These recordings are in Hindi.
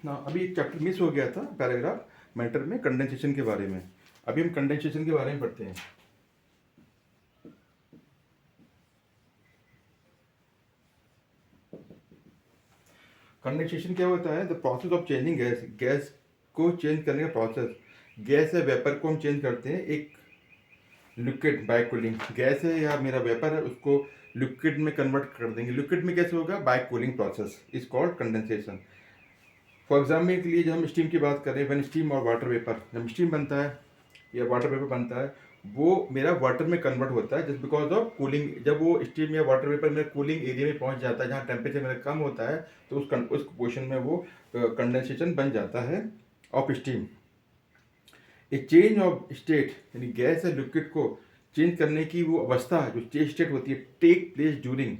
ना अभी एक चैप्टर मिस हो गया था पैराग्राफ मैटर में, कंडेंसेशन के बारे में। अभी हम कंडेंसेशन के बारे में पढ़ते हैं। कंडेंसेशन क्या होता है? The process of changing gas, gas को चेंज करने का प्रोसेस। गैस है, वेपर को हम चेंज करते हैं एक लिक्विड बाय कूलिंग। गैस है या मेरा वेपर है, उसको लिक्विड में कन्वर्ट कर देंगे। लिक्विड में कैसे होगा? By cooling process is called condensation. For example के लिए जब हम स्टीम की बात करें, व्हेन स्टीम और वाटर वेपर, जब स्टीम बनता है या वाटर वेपर बनता है, वो मेरा वाटर में कन्वर्ट होता है जस्ट बिकॉज ऑफ कूलिंग। जब वो स्टीम या वाटर वेपर में कूलिंग एरिया में पहुंच जाता है जहाँ टेम्परेचर मेरा कम होता है, तो उस पोर्शन में वो कंडेंसेशन बन जाता है of steam. A change of state, यानी गैस या लिक्विड को चेंज करने की वो अवस्था जो चेंज स्टेट होती है, take place during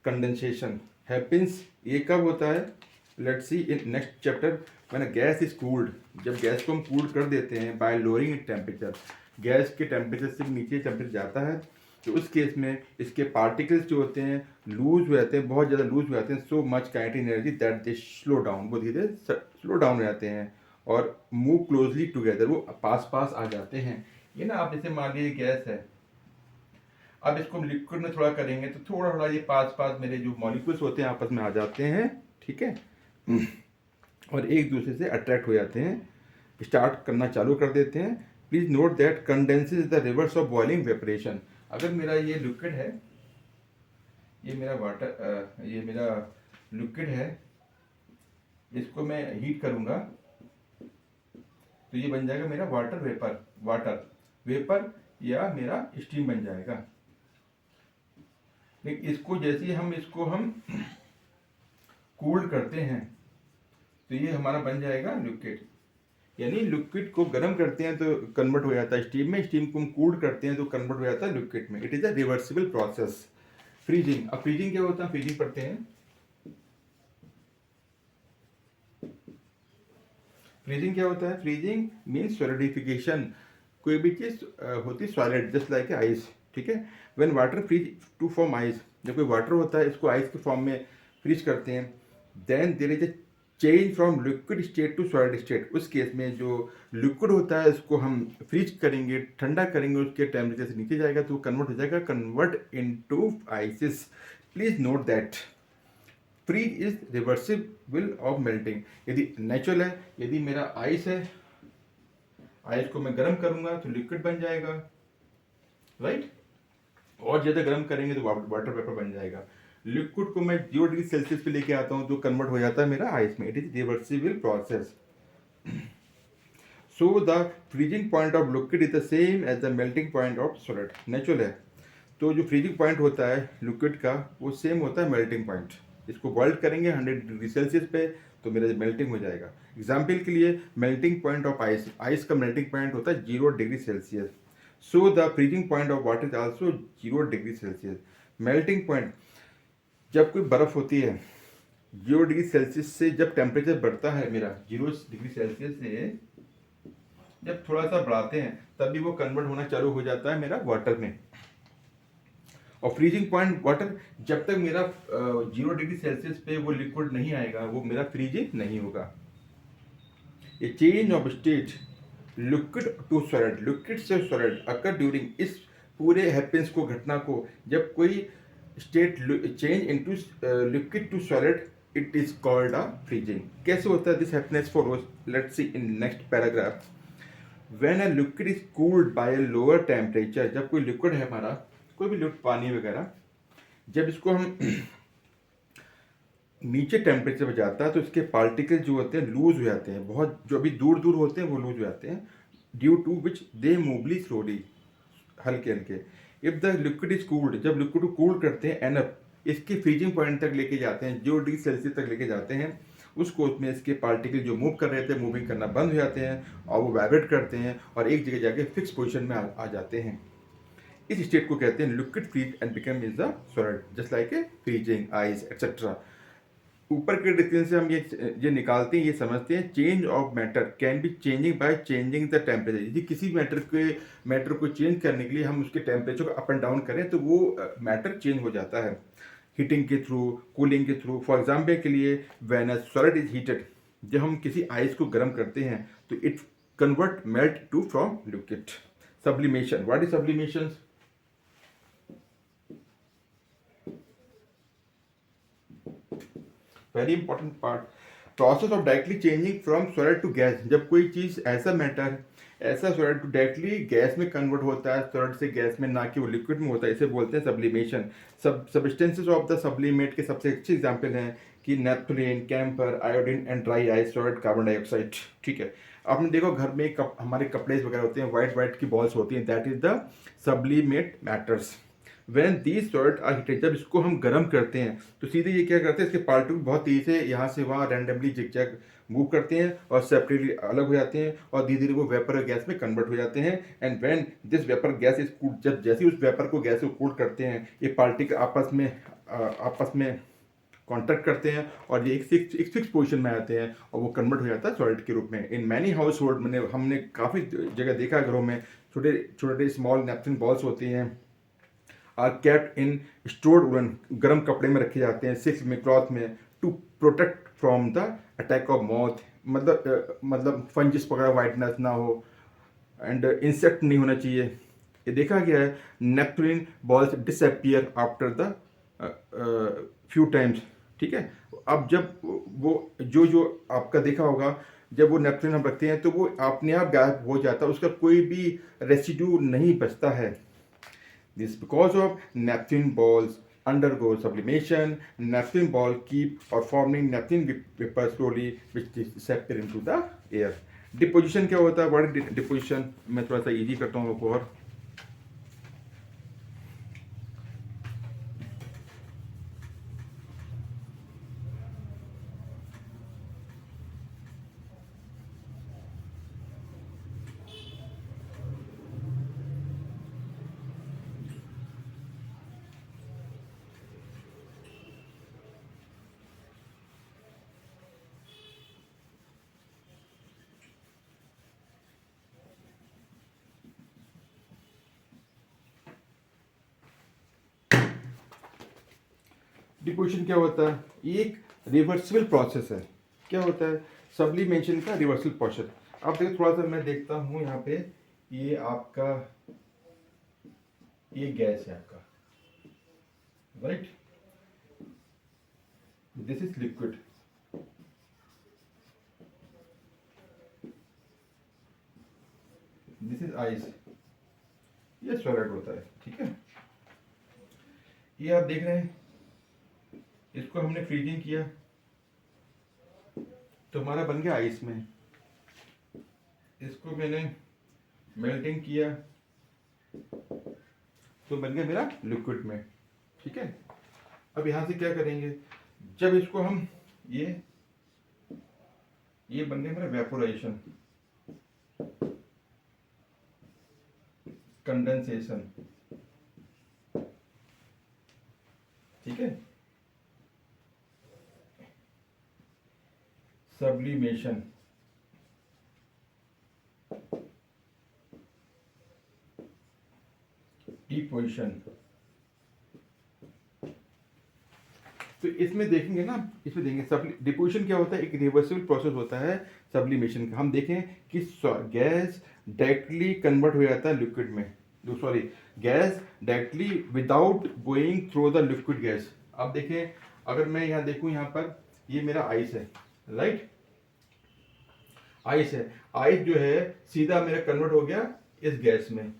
condensation happens. ये कब होता है? Let's see in next chapter. When gas is cooled, जब गैस को हम कूल कर देते हैं by lowering it temperature, gas के टेम्परेचर से नीचे टेम्परेचर जाता है, तो उस केस में इसके पार्टिकल्स जो होते हैं लूज हो जाते हैं, बहुत ज़्यादा लूज हो जाते हैं, so much kinetic energy that they slow down, वो धीरे स्लो डाउन हो जाते हैं और मूव क्लोजली टुगेदर, वो पास पास आ जाते हैं। ये ना, आप जैसे मान लीजिए गैस है, अब इसको हम लिक्विड में थोड़ा करेंगे तो थोड़ा थोड़ा ये पास पास मेरे जो मॉलिक्यूल्स होते हैं आपस में आ जाते हैं, ठीक है, और एक दूसरे से अट्रैक्ट हो जाते हैं, स्टार्ट करना चालू कर देते हैं। Please note that condenses is the reverse of boiling वेपरेशन। अगर मेरा ये लिक्विड है, ये मेरा वाटर, ये मेरा लिक्विड है, इसको मैं हीट करूंगा तो ये बन जाएगा मेरा वाटर वेपर, वाटर वेपर या मेरा स्टीम बन जाएगा। लेकिन इसको जैसे हम कूल्ड करते हैं तो ये हमारा बन जाएगा लिक्विड। यानी लिक्विड को गर्म करते हैं तो कन्वर्ट हो जाता है स्टीम में, स्टीम को हम कूल्ड करते हैं तो कन्वर्ट हो जाता है लिक्विड में। It is a reversible process. Freezing, अब फ्रीजिंग क्या होता है? फ्रीजिंग पढ़ते हैं। फ्रीजिंग क्या होता है? Freezing means solidification. कोई भी चीज होती है सॉलिड, जस्ट लाइक आइस, ठीक है। When water freeze to form ice, जब कोई वाटर होता है इसको आइस के फॉर्म में फ्रीज करते हैं, then there is a change from liquid state to solid state. उस केस में जो लिक्विड होता है इसको हम फ्रीज करेंगे, ठंडा करेंगे, उसके टेम्परेचर से नीचे जाएगा तो कन्वर्ट हो जाएगा, convert into ices. Please note that freeze is reversible of melting. यदि नेचुरल है, यदि मेरा आइस है, आइस को मैं गर्म करूंगा तो लिक्विड बन जाएगा, राइट। और ज़्यादा गर्म करेंगे तो वाटर वेपर बन जाएगा। लिक्विड को मैं 0 डिग्री सेल्सियस पे लेके आता हूँ तो कन्वर्ट हो जाता है मेरा आइस में। It is reversible process. So the freezing point of liquid is the same as the melting point of solid. Natural है तो जो फ्रीजिंग पॉइंट होता है लिक्विड का वो सेम होता है मेल्टिंग पॉइंट। इसको बॉइल्ड करेंगे 100 डिग्री सेल्सियस पे तो मेरा मेल्टिंग हो जाएगा। एग्जाम्पल के लिए melting point of ice, ice का मेल्टिंग पॉइंट होता है 0 degree Celsius. So the freezing point of water is also 0 degree Celsius. Melting point, जब कोई बर्फ होती है 0 डिग्री सेल्सियस से जब टेम्परेचर बढ़ता है मेरा 0 डिग्री सेल्सियस से जब थोड़ा सा बढ़ाते हैं तभी वो कन्वर्ट होना चालू हो जाता है मेरा वाटर में। और फ्रीजिंग पॉइंट वाटर, जब तक मेरा 0 डिग्री सेल्सियस पे वो लिक्विड नहीं आएगा वो मेरा फ्रीजिंग नहीं होगा। ये change of state liquid to solid, liquid से सॉलिड अकर ड्यूरिंग, इस पूरे हैपेंस को, घटना को, जब कोई state change into liquid to solid, it is called a freezing. कैसे होता है this happens? For let's see in next paragraph. When a liquid is cooled by a lower temperature, जब कोई लिक्विड है हमारा, कोई भी लिक्विड, पानी वगैरह, जब इसको हम नीचे टेम्परेचर पर जाता है तो इसके पार्टिकल जो होते हैं लूज हो जाते हैं, बहुत जो अभी दूर दूर होते हैं वो लूज हो जाते हैं, due to which they move slowly, हल्के हल्के। If the liquid is cooled, जब लिक्विड को कूल करते हैं एनअप, इसके फ्रीजिंग पॉइंट तक लेके जाते हैं, 0 डिग्री सेल्सियस तक लेके जाते हैं, उस कोर्स में इसके पार्टिकल जो मूव कर रहे थे मूविंग करना बंद हो जाते हैं और वो वाइब्रेट करते हैं और एक जगह जाके फिक्स पोजिशन में आ जाते हैं। इस स्टेट को कहते हैं liquid freeze and become is the solid, just like a freezing ice etcetera. ऊपर के डिफरेंस से हम ये निकालते हैं, ये समझते हैं change of matter can be changing by changing the temperature. यदि किसी मैटर को चेंज करने के लिए हम उसके टेम्परेचर को अप एंड डाउन करें तो वो मैटर चेंज हो जाता है हीटिंग के थ्रू, कूलिंग के थ्रू। फॉर एग्जाम्पल के लिए when a solid is heated, जब हम किसी आइस को गर्म करते हैं तो it convert melt to from liquid. Sublimation. What is sublimation? Very important part. Process of directly changing from solid to gas. जब कोई चीज ऐसा मैटर ऐसा सॉलिड टू डायरेक्टली गैस में कन्वर्ट होता है, सॉलिड से गैस में, ना कि वो लिक्विड में होता है, इसे बोलते हैं sublimation. Substances of the sublimate के सबसे अच्छे एग्जांपल हैं कि naphthalene, camphor, iodine and dry ice solid, carbon dioxide. ठीक है. आपने देखो घर में हमारे कपड़े वगैरह होते हैं, वाइट वाइट की बॉल्स होती हैं, that is the sublimate matters. When these salt are heated, जब इसको हम गर्म करते हैं तो सीधे ये क्या करते हैं, इसके पार्टिकल बहुत तेजी से यहाँ से वहाँ रैंडमली जिगजैग मूव करते हैं और सेपरेटली अलग हो जाते हैं और धीरे धीरे वो वेपर गैस में कन्वर्ट हो जाते हैं. And when this vapour gas is cooled, जब जैसे ही उस वेपर को गैस को कूल करते हैं, ये पार्टिकल आपस में कॉन्टैक्ट करते हैं और ये एक फिक्स पोजीशन में आते हैं और वो कन्वर्ट हो जाता है सॉलिड के रूप में. इन मैनी हाउस होल्ड हमने काफ़ी जगह देखा है, घरों में छोटे छोटे स्मॉल नैपकिन बॉल्स होती हैं, are kept in stored woollen, गर्म कपड़े में रखे जाते हैं, सिल्क में, क्लॉथ में, to protect from the attack of moth. मतलब फंजिस वगैरह वाइटनेस ना हो एंड इंसेक्ट नहीं होना चाहिए. ये देखा गया है. Naphthalene balls disappear after the few times. ठीक है. अब जब वो जो जो आपका देखा होगा, जब वो नेपथलीन हम रखते हैं तो वो अपने आप गायब हो जाता है, उसका कोई भी रेसिड्यू नहीं बचता है. This because of naphthalene balls undergo sublimation. Naphthalene ball keep or forming naphthalene vapor slowly which disappear into the air. Deposition क्या होता है? What is deposition? मैं थोड़ा सा easy करता हूँ आपको और. डिपोजिशन क्या होता है? एक रिवर्सिबल प्रोसेस है. क्या होता है? सब्लिमेशन का रिवर्सल प्रोसेस. आप देखो थोड़ा सा मैं देखता हूँ यहाँ पे, ये आपका ये गैस है आपका, right. This is liquid, this is ice, ये सॉलिड होता है. ठीक है. ये आप देख रहे हैं, इसको हमने फ्रीजिंग किया तो हमारा बन गया आइस में. इसको मैंने मेल्टिंग किया तो बन गया मेरा लिक्विड में. ठीक है. अब यहां से क्या करेंगे, जब इसको हम ये बन गया मेरा वेपोराइजेशन, कंडेंसेशन. ठीक है. Sublimation, deposition. तो इसमें देखेंगे ना, इसमें देखेंगे डिपोजिशन क्या होता है, एक रिवर्सिबल प्रोसेस होता है सब्लिमेशन का. हम देखें कि गैस डायरेक्टली कन्वर्ट हो जाता है लिक्विड में, sorry, gas directly without going through the liquid gas. अब देखें, अगर मैं यहाँ देखूँ, यहाँ पर ये मेरा आइस है, राइट. आइस है, आइस जो है सीधा मेरा कन्वर्ट हो गया इस गैस में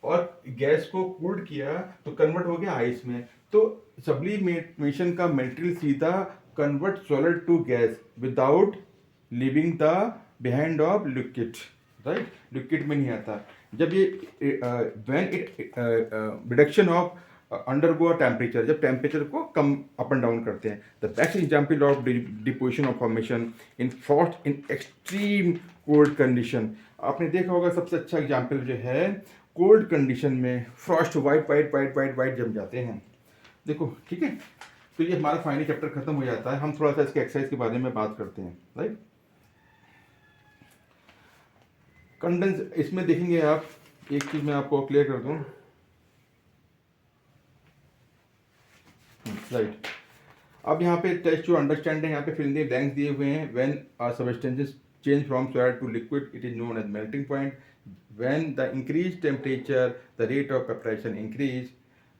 और गैस को कूल्ड किया तो कन्वर्ट हो गया आइस में. तो सब्लिमेशन का मटेरियल सीधा convert solid to gas without living the behind of liquid, right. Liquid में नहीं आता. जब ये when it reduction of undergo temperature, जब टेम्परेचर को कम अप एंड डाउन करते हैं. The best example of deposition of formation in frost in extreme cold condition. आपने देखा होगा सबसे अच्छा एग्जाम्पल जो है, कोल्ड कंडीशन में frost white white white white white जम जाते हैं. देखो. ठीक है. तो ये हमारा फाइनल चैप्टर खत्म हो जाता है. हम थोड़ा सा इसके एक्सरसाइज के बारे में बात करते हैं, राइट. कंडेंस, इसमें देखेंगे आप, एक चीज मैं आपको क्लियर कर दूं, राइट. अब यहाँ पे टेस्ट टू अंडरस्टैंड है, यहाँ पे फिल इन द ब्लैंक्स दिए हुए हैं। When a substances change from solid to liquid, it is known as melting point. When the increased temperature, the rate of evaporation increase.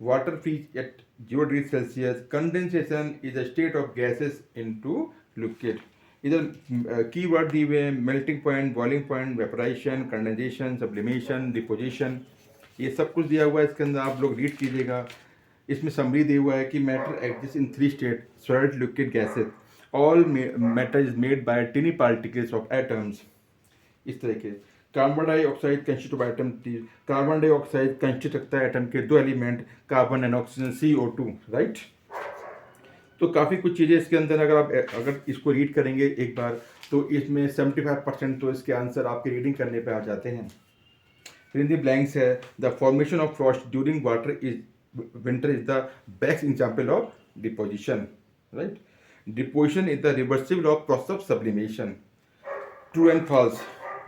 Water freezes at 0 degrees Celsius. Condensation is a state of gases into liquid. इधर की वर्ड दिए हुए हैं, melting point, boiling point, vaporisation, condensation, sublimation, deposition, ये सब कुछ दिया हुआ है इसके अंदर, आप लोग रीड कीजिएगा। इसमें समरी दिया हुआ है कि matter exist in 3 state, solid, liquid, gases. All matter is made by टिनी particles of atoms. इस तरह के carbon dioxide constitute of atom, carbon dioxide constitute रखता है एटम के 2 element, carbon and oxygen, CO2, right. तो काफ़ी कुछ चीज़ें इसके अंदर, अगर इसको रीड करेंगे एक बार तो इसमें 75% तो इसके आंसर आपके रीडिंग करने पे आ जाते हैं। फिर इन द ब्लैंक्स है, the formation of frost during water is winter is the best example of deposition, right. Deposition is the reversible of process of sublimation. True and false,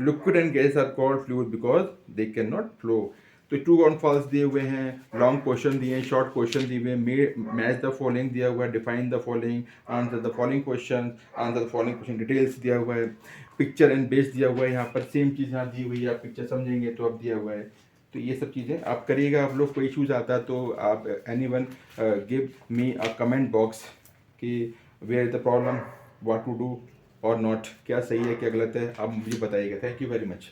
liquid and gas are called fluid because they can not flow. तो ट्रू और फॉल्स दिए हुए हैं, लॉन्ग क्वेश्चन दिए हैं, शॉर्ट क्वेश्चन दिए हुए हैं, मैच द फॉलोइंग दिया हुआ है, define the following, answer the following question, answer the following question, details दिया हुआ है, पिक्चर एंड बेस दिया हुआ है, यहाँ पर सेम चीज़ यहाँ दी हुई है, आप पिक्चर समझेंगे तो अब दिया हुआ है। तो ये सब चीज़ें आप करिएगा। आप लोग कोई इशूज़ आता है तो आप anyone give me a comment box कि where is the problem, what to do और नॉट, क्या सही है क्या गलत है, आप मुझे बताइएगा। Thank you very much.